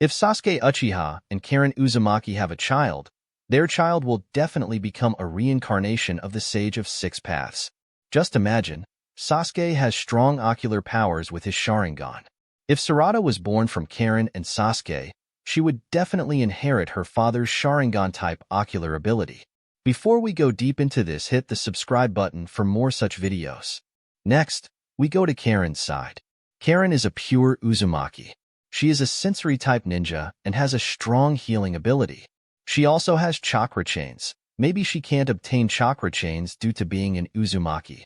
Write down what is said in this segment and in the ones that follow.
If Sasuke Uchiha and Karin Uzumaki have a child, their child will definitely become a reincarnation of the Sage of Six Paths. Just imagine, Sasuke has strong ocular powers with his Sharingan. If Sarada was born from Karin and Sasuke, she would definitely inherit her father's Sharingan-type ocular ability. Before we go deep into this, hit the subscribe button for more such videos. Next, we go to Karin's side. Karin is a pure Uzumaki. She is a sensory-type ninja and has a strong healing ability. She also has chakra chains. Maybe she can't obtain chakra chains due to being an Uzumaki.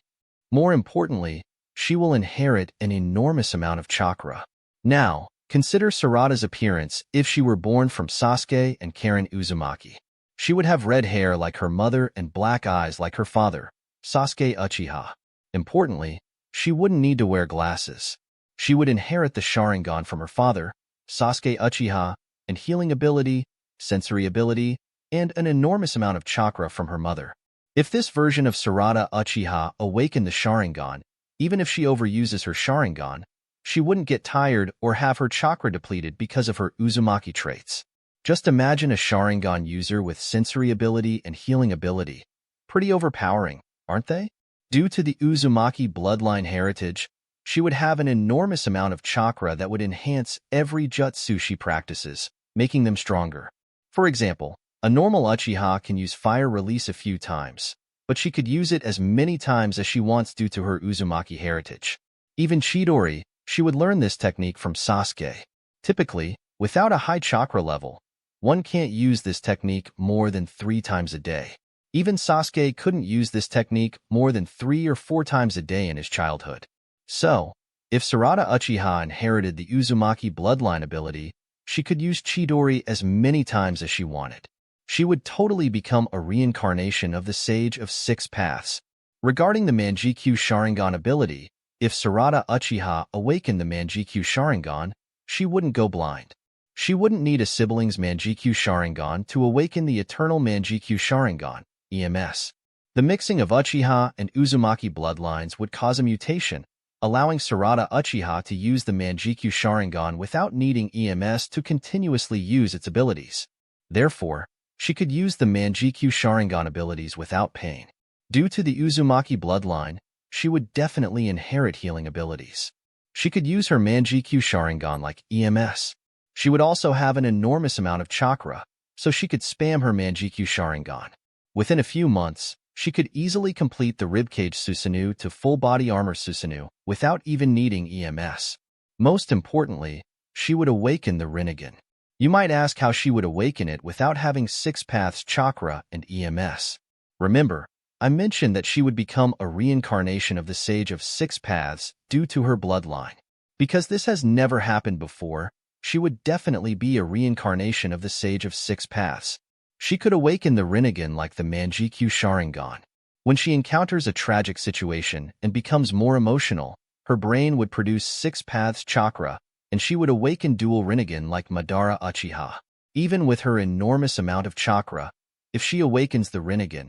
More importantly, she will inherit an enormous amount of chakra. Now, consider Sarada's appearance if she were born from Sasuke and Karin Uzumaki. She would have red hair like her mother and black eyes like her father, Sasuke Uchiha. Importantly, she wouldn't need to wear glasses. She would inherit the Sharingan from her father, Sasuke Uchiha, and healing ability, sensory ability, and an enormous amount of chakra from her mother. If this version of Sarada Uchiha awakened the Sharingan, even if she overuses her Sharingan, she wouldn't get tired or have her chakra depleted because of her Uzumaki traits. Just imagine a Sharingan user with sensory ability and healing ability. Pretty overpowering, aren't they? Due to the Uzumaki bloodline heritage, she would have an enormous amount of chakra that would enhance every jutsu she practices, making them stronger. For example, a normal Uchiha can use fire release a few times, but she could use it as many times as she wants due to her Uzumaki heritage. Even Chidori, she would learn this technique from Sasuke. Typically, without a high chakra level, one can't use this technique more than 3 times a day. Even Sasuke couldn't use this technique more than 3 or 4 times a day in his childhood. So, if Sarada Uchiha inherited the Uzumaki bloodline ability, she could use Chidori as many times as she wanted. She would totally become a reincarnation of the Sage of Six Paths. Regarding the Manjikyu Sharingan ability, if Sarada Uchiha awakened the Manjikyu Sharingan, she wouldn't go blind. She wouldn't need a sibling's Manjikyu Sharingan to awaken the eternal Manjikyu Sharingan, EMS. The mixing of Uchiha and Uzumaki bloodlines would cause a mutation, allowing Sarada Uchiha to use the Manjikyu Sharingan without needing EMS to continuously use its abilities. Therefore, she could use the Manjikyu Sharingan abilities without pain. Due to the Uzumaki bloodline, she would definitely inherit healing abilities. She could use her Manjikyu Sharingan like EMS. She would also have an enormous amount of chakra, so she could spam her Manjikyu Sharingan. Within a few months, she could easily complete the Ribcage Susanoo to full body armor Susanoo without even needing EMS. Most importantly, she would awaken the Rinnegan. You might ask how she would awaken it without having Six Paths chakra and EMS. Remember, I mentioned that she would become a reincarnation of the Sage of Six Paths due to her bloodline. Because this has never happened before, she would definitely be a reincarnation of the Sage of Six Paths. She could awaken the Rinnegan like the Manjikyu Sharingan. When she encounters a tragic situation and becomes more emotional, her brain would produce Six Paths chakra, and she would awaken dual Rinnegan like Madara Uchiha. Even with her enormous amount of chakra, if she awakens the Rinnegan,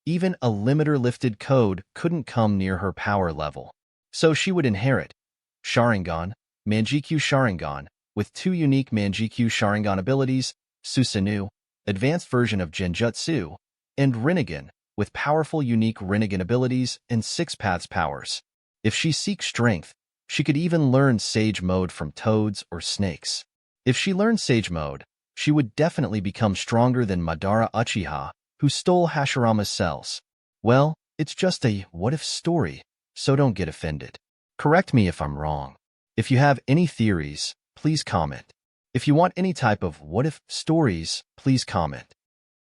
even a limiter-lifted code couldn't come near her power level. So she would inherit Sharingan, Manjikyu Sharingan, with 2 unique Manjikyu Sharingan abilities, Susanoo, advanced version of Genjutsu, and Rinnegan, with powerful unique Rinnegan abilities and Six Paths powers. If she seeks strength, she could even learn Sage Mode from toads or snakes. If she learned Sage Mode, she would definitely become stronger than Madara Uchiha, who stole Hashirama's cells. Well, it's just a what-if story, so don't get offended. Correct me if I'm wrong. If you have any theories, please comment. If you want any type of what-if stories, please comment.